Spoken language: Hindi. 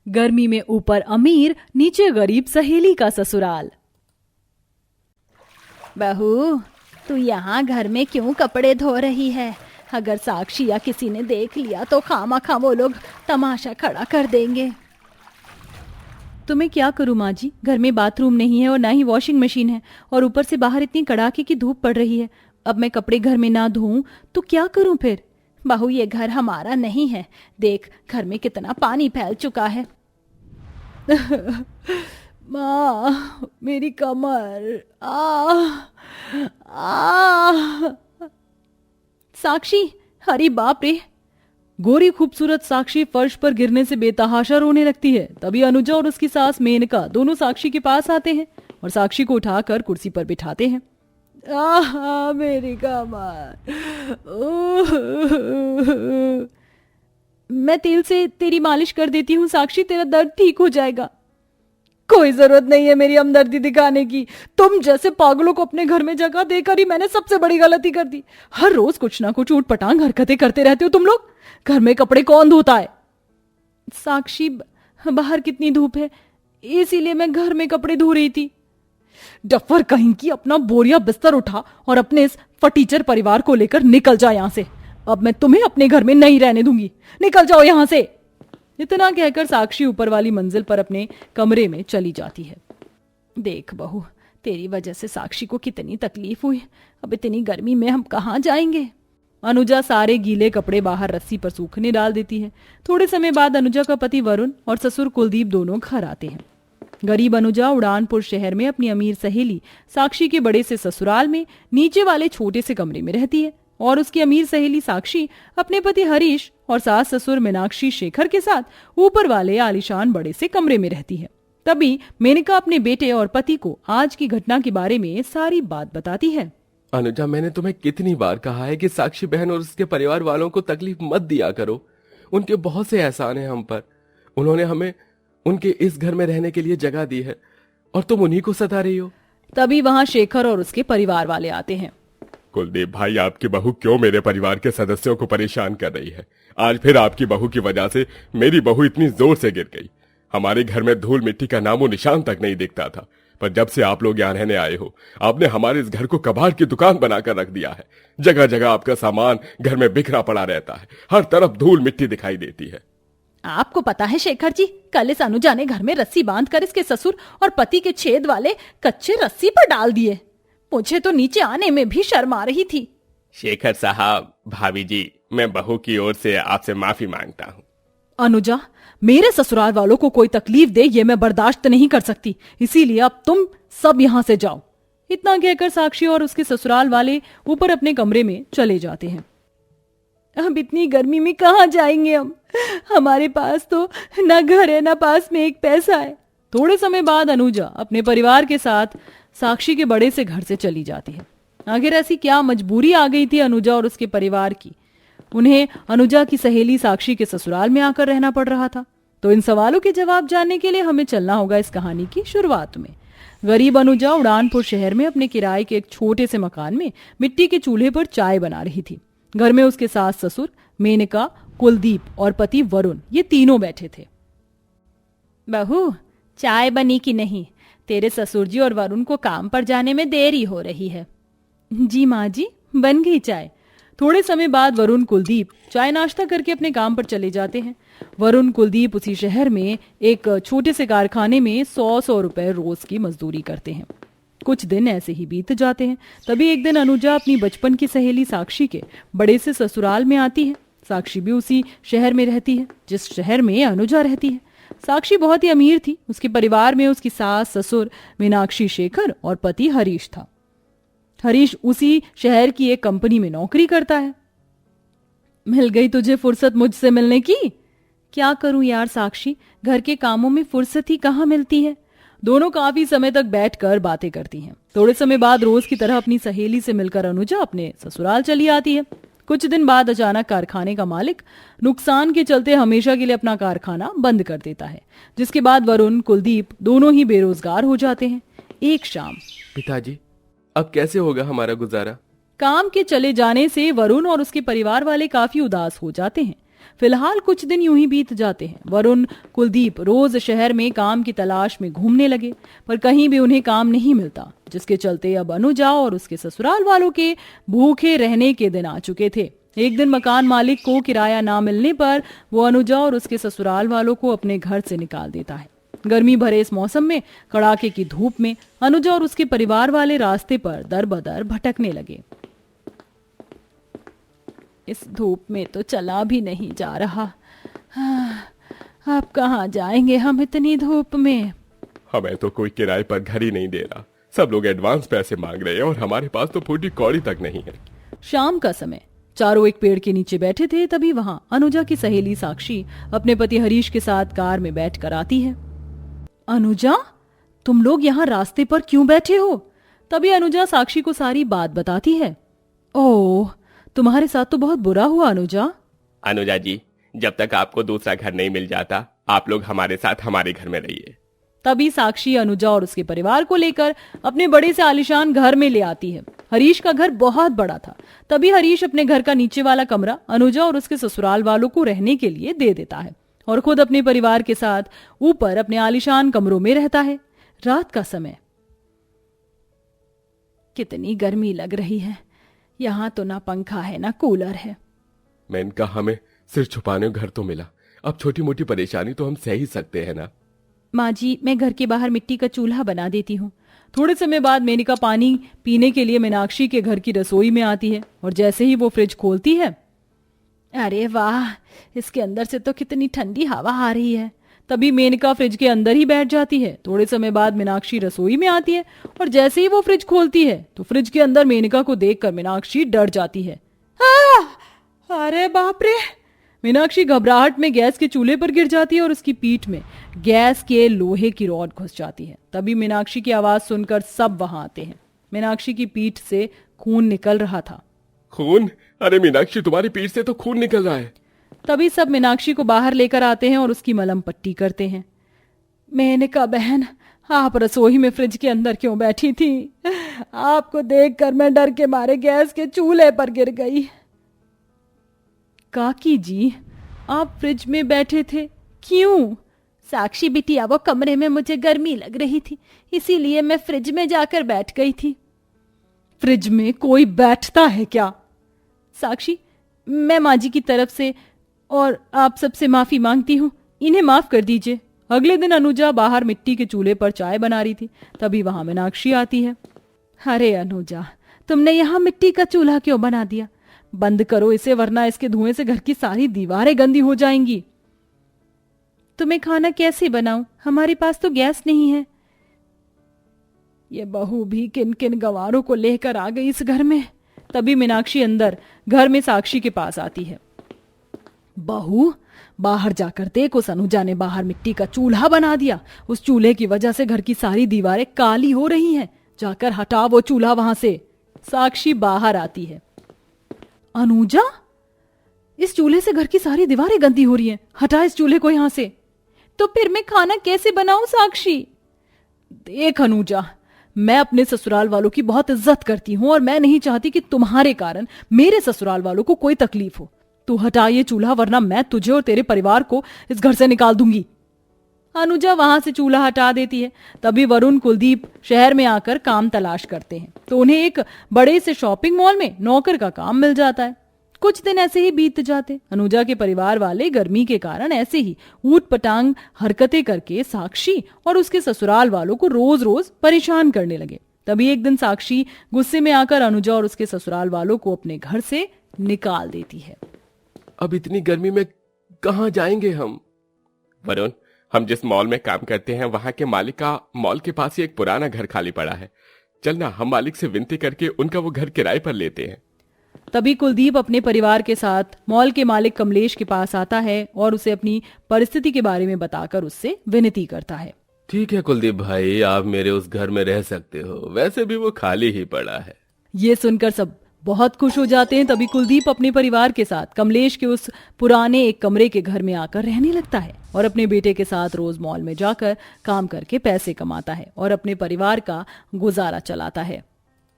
गर्मी में ऊपर अमीर, नीचे गरीब सहेली का ससुराल। बहू, तू यहाँ घर में क्यों कपड़े धो रही है? अगर साक्षी या किसी ने देख लिया तो खामखा वो लोग तमाशा खड़ा कर देंगे। तो मैं क्या करूं माँ जी, घर में बाथरूम नहीं है और ना ही वॉशिंग मशीन है, और ऊपर से बाहर इतनी कड़ाके की धूप पड़ रही है। अब मैं कपड़े घर में ना धोऊं तो क्या करूं फिर? बहू, ये घर हमारा नहीं है। देख घर में कितना पानी फैल चुका है। माँ, मेरी कमर। आ साक्षी, अरे बाप रे! गोरी खूबसूरत साक्षी फर्श पर गिरने से बेतहाशा रोने लगती है। तभी अनुजा और उसकी सास मेनका दोनों साक्षी के पास आते हैं और साक्षी को उठाकर कुर्सी पर बिठाते हैं। मेरी कमर। मैं तेल से तेरी मालिश कर देती हूँ साक्षी, तेरा दर्द ठीक हो जाएगा। कोई जरूरत नहीं है मेरी हमदर्दी दिखाने की। तुम जैसे पागलों को अपने घर में जगह देकर ही मैंने सबसे बड़ी गलती कर दी। हर रोज कुछ ना कुछ ऊटपटांग हरकतें करते रहते हो तुम लोग। घर में कपड़े कौन धोता है? साक्षी, बाहर कितनी धूप है, इसीलिए मैं घर में कपड़े धो रही थी। डफर कहीं की, अपना बोरिया बिस्तर उठा और अपने इस फटीचर परिवार को लेकर निकल जा यहां से। अब मैं तुम्हें अपने घर में नहीं रहने दूंगी। निकल जाओ यहां से। इतना कहकर साक्षी ऊपर वाली मंजिल पर अपने कमरे में चली जाती है। देख बहू, तेरी वजह से साक्षी को कितनी तकलीफ हुई। अब इतनी गर्मी में हम कहाँ जाएंगे? अनुजा सारे गीले कपड़े बाहर रस्सी पर सूखने डाल देती है। थोड़े समय बाद अनुजा का पति वरुण और ससुर कुलदीप दोनों घर आते हैं। गरीब अनुजा उड़ानपुर शहर में अपनी अमीर सहेली साक्षी के बड़े से ससुराल में नीचे वाले छोटे से कमरे में रहती है, और उसकी अमीर सहेली साक्षी अपने पति हरीश और सास ससुर मीनाक्षी शेखर के साथ ऊपर वाले आलीशान बड़े से कमरे में रहती है। तभी मेनका अपने बेटे और पति को आज की घटना के बारे में सारी बात बताती है। अनुजा, मैंने तुम्हें कितनी बार कहा है कि साक्षी बहन और उसके परिवार वालों को तकलीफ मत दिया करो। उनके बहुत से एहसान हैं हम पर। उन्होंने हमें उनके इस घर में रहने के लिए जगह दी है और तुम उन्हीं को सता रही हो। तभी वहां शेखर और उसके परिवार वाले आते हैं। कुलदीप भाई, आपकी बहू क्यों मेरे परिवार के सदस्यों को परेशान कर रही है? आज फिर आपकी बहू की वजह से मेरी बहू इतनी जोर से गिर गई। हमारे घर में धूल मिट्टी का नामो निशान तक नहीं दिखता था, पर जब से आप लोग यहाँ रहने आए हो, आपने हमारे इस घर को कबाड़ की दुकान बनाकर रख दिया है। जगह जगह आपका सामान घर में बिखरा पड़ा रहता है। हर तरफ धूल मिट्टी दिखाई देती है। आपको पता है शेखर जी, कल इस अनुजा ने घर में रस्सी बांधकर इसके ससुर और पति के छेद वाले कच्चे रस्सी पर डाल दिए। मुझे तो नीचे आने में भी शर्म आ रही थी। शेखर साहब, भाभी जी, मैं बहू की ओर से आपसे माफी मांगता हूँ। अनुजा, मेरे ससुराल वालों को कोई तकलीफ दे ये मैं बर्दाश्त नहीं कर सकती, इसीलिए अब तुम सब यहाँ से जाओ। इतना कहकर साक्षी और उसके ससुराल वाले ऊपर अपने कमरे में चले जाते हैं। अब इतनी गर्मी में कहाँ जाएंगे हम? हमारे पास तो न घर है न पास में एक पैसा है। थोड़े समय बाद अनुजा अपने परिवार के साथ साक्षी के बड़े से घर से चली जाती है। आखिर ऐसी क्या मजबूरी आ गई थी अनुजा और उसके परिवार की? उन्हें अनुजा की सहेली साक्षी के ससुराल में आकर रहना पड़ रहा था। तो इन सवालों के जवाब जानने के लिए हमें चलना होगा इस कहानी की शुरुआत में। गरीब अनुजा उड़ानपुर शहर में अपने किराए के एक छोटे से मकान में मिट्टी के चूल्हे पर चाय बना रही थी। घर में उसके सास ससुर, मेनका, कुलदीप और पति वरुण, ये तीनों बैठे थे। बहू, चाय बनी कि नहीं? तेरे ससुर जी और वरुण को काम पर जाने में देरी हो रही है। जी माँ जी, बन गई चाय। थोड़े समय बाद वरुण कुलदीप चाय नाश्ता करके अपने काम पर चले जाते हैं। वरुण कुलदीप उसी शहर में एक छोटे से कारखाने में 100 रुपए रोज की मजदूरी करते हैं। कुछ दिन ऐसे ही बीत जाते हैं। तभी एक दिन अनुजा अपनी बचपन की सहेली साक्षी के बड़े से ससुराल में आती है। साक्षी भी उसी शहर में रहती है जिस शहर में अनुजा रहती है। साक्षी बहुत ही अमीर थी। उसके परिवार में उसकी सास ससुर मीनाक्षी शेखर और पति हरीश था। हरीश उसी शहर की एक कंपनी में नौकरी करता है। मिल गई तुझे फुर्सत मुझसे मिलने की? क्या करूं यार साक्षी, घर के कामों में फुर्सत ही कहाँ मिलती है। दोनों काफी समय तक बैठकर बातें करती हैं। थोड़े समय बाद रोज की तरह अपनी सहेली से मिलकर अनुजा अपने ससुराल चली आती है। कुछ दिन बाद अचानक कारखाने का मालिक नुकसान के चलते हमेशा के लिए अपना कारखाना बंद कर देता है, जिसके बाद वरुण कुलदीप दोनों ही बेरोजगार हो जाते हैं। एक शाम, पिताजी, अब कैसे होगा हमारा गुजारा? काम के चले जाने से वरुण और उसके परिवार वाले काफी उदास हो जाते हैं। फिलहाल कुछ दिन यूं ही बीत जाते हैं। वरुण कुलदीप रोज शहर में काम की तलाश में घूमने लगे, पर कहीं भी उन्हें काम नहीं मिलता, जिसके चलते अब अनुजा और उसके ससुराल वालों के भूखे रहने के दिन आ चुके थे। एक दिन मकान मालिक को किराया ना मिलने पर वो अनुजा और उसके ससुराल वालों को अपने घर से निकाल देता है। गर्मी भरे इस मौसम में, कड़ाके की धूप में अनुजा और उसके परिवार वाले रास्ते पर दर बदर भटकने लगे। इस धूप में तो चला भी नहीं जा रहा। अब कहाँ जाएंगे हम इतनी धूप में? हमें तो कोई किराए पर घर ही नहीं दे रहा। सब लोग एडवांस पैसे मांग रहे हैं और हमारे पास तो फूटी कौड़ी तक नहीं है। शाम का समय, चारों एक पेड़ के नीचे बैठे थे। तभी वहां अनुजा की सहेली साक्षी अपने पति हरीश के साथ कार में बैठकर आती है। अनुजा, तुम लोग यहाँ रास्ते पर क्यों बैठे हो? तभी अनुजा साक्षी को सारी बात बताती है। ओह, तुम्हारे साथ तो बहुत बुरा हुआ अनुजा। अनुजा जी, जब तक आपको दूसरा घर नहीं मिल जाता, आप लोग हमारे साथ हमारे घर में रहिए। तभी साक्षी अनुजा और उसके परिवार को लेकर अपने बड़े से आलीशान घर में ले आती है। हरीश का घर बहुत बड़ा था। तभी हरीश अपने घर का नीचे वाला कमरा अनुजा और उसके ससुराल वालों को रहने के लिए दे देता है और खुद अपने परिवार के साथ ऊपर अपने आलीशान कमरों में रहता है। रात का समय, कितनी गर्मी लग रही है। यहाँ तो ना पंखा है ना कूलर है। मेनका, हमें सिर छुपाने को घर तो मिला, अब छोटी मोटी परेशानी तो हम सह ही सकते हैं ना। माँ जी, मैं घर के बाहर मिट्टी का चूल्हा बना देती हूँ। थोड़े समय बाद मेनका पानी पीने के लिए मीनाक्षी के घर की रसोई में आती है और जैसे ही वो फ्रिज खोलती है, अरे वाह, इसके अंदर से तो कितनी ठंडी हवा आ रही है। तभी मेनका फ्रिज के अंदर ही बैठ जाती है। थोड़े समय बाद मीनाक्षी रसोई में आती है और जैसे ही वो फ्रिज खोलती है तो फ्रिज के अंदर मेनका को देखकर मीनाक्षी डर जाती है। अरे बाप रे! मीनाक्षी घबराहट में गैस के चूल्हे पर गिर जाती है और उसकी पीठ में गैस के लोहे की रॉड घुस जाती है। तभी मीनाक्षी की आवाज सुनकर सब वहां आते हैं। मीनाक्षी की पीठ से खून निकल रहा था। खून? अरे मीनाक्षी, तुम्हारी पीठ से तो खून निकल रहा है। तभी सब मीनाक्षी को बाहर लेकर आते हैं और उसकी मलहम पट्टी करते हैं। मेनका बहन, आप रसोई में फ्रिज के अंदर क्यों बैठी थी? आपको देखकर मैं डर के मारे गैस के चूल्हे पर गिर गई। काकी जी, आप फ्रिज में बैठे थे, क्यों? साक्षी बिटिया, वो कमरे में मुझे गर्मी लग रही थी, इसीलिए मैं फ्रिज में जाकर बैठ गई थी। फ्रिज में कोई बैठता है क्या? साक्षी, मैं माँ जी की तरफ से और आप सबसे माफी मांगती हूँ, इन्हें माफ कर दीजिए। अगले दिन अनुजा बाहर मिट्टी के चूल्हे पर चाय बना रही थी। तभी वहां मीनाक्षी आती है। अरे अनुजा, तुमने यहाँ मिट्टी का चूल्हा क्यों बना दिया? बंद करो इसे, वरना इसके धुएं से घर की सारी दीवारें गंदी हो जाएंगी। तुम्हें खाना कैसे बनाऊं? हमारे पास तो गैस नहीं है। ये बहू भी किन किन गंवारों को लेकर आ गई इस घर में। तभी मीनाक्षी अंदर घर में साक्षी के पास आती है। बहू, बाहर जाकर देख, उस अनुजा ने बाहर मिट्टी का चूल्हा बना दिया। उस चूल्हे की वजह से घर की सारी दीवारें काली हो रही हैं। जाकर हटा वो चूल्हा वहां से। साक्षी बाहर आती है। अनुजा, इस चूल्हे से घर की सारी दीवारें गंदी हो रही हैं। हटा इस चूल्हे को यहां से। तो फिर मैं खाना कैसे बनाऊं साक्षी? देख अनुजा, मैं अपने ससुराल वालों की बहुत इज्जत करती हूँ और मैं नहीं चाहती कि तुम्हारे कारण मेरे ससुराल वालों को कोई तकलीफ हो। तू हटा ये चूल्हा, वरना मैं तुझे और तेरे परिवार को इस घर से निकाल दूंगी। अनुजा वहां से चूल्हा हटा देती है। तभी वरुण कुलदीप शहर में आकर काम तलाश करते हैं तो उन्हें एक बड़े से शॉपिंग मॉल में नौकर का काम मिल जाता है। कुछ दिन ऐसे ही बीत जाते। अनुजा के परिवार वाले गर्मी के कारण ऐसे ही ऊट पटांग हरकतें करके साक्षी और उसके ससुराल वालों को रोज रोज परेशान करने लगे। तभी एक दिन साक्षी गुस्से में आकर अनुजा और उसके ससुराल वालों को अपने घर से निकाल देती है। अब इतनी गर्मी में कहाँ जाएंगे हम? वरुण, हम जिस मॉल में काम करते हैं वहां के मालिक का मॉल के पास ही एक पुराना घर खाली पड़ा है। चलना, हम मालिक से विनती करके उनका वो घर किराए पर लेते हैं। तभी कुलदीप अपने परिवार के साथ मॉल के मालिक कमलेश के पास आता है और उसे अपनी परिस्थिति के बारे में बताकर उससे विनती करता है। ठीक है कुलदीप भाई, आप मेरे उस घर में रह सकते हो, वैसे भी वो खाली ही पड़ा है। ये सुनकर सब बहुत खुश हो जाते हैं। तभी कुलदीप अपने परिवार के साथ कमलेश के उस पुराने एक कमरे के घर में आकर रहने लगता है और अपने बेटे के साथ रोज मॉल में जाकर काम करके पैसे कमाता है और अपने परिवार का गुजारा चलाता है।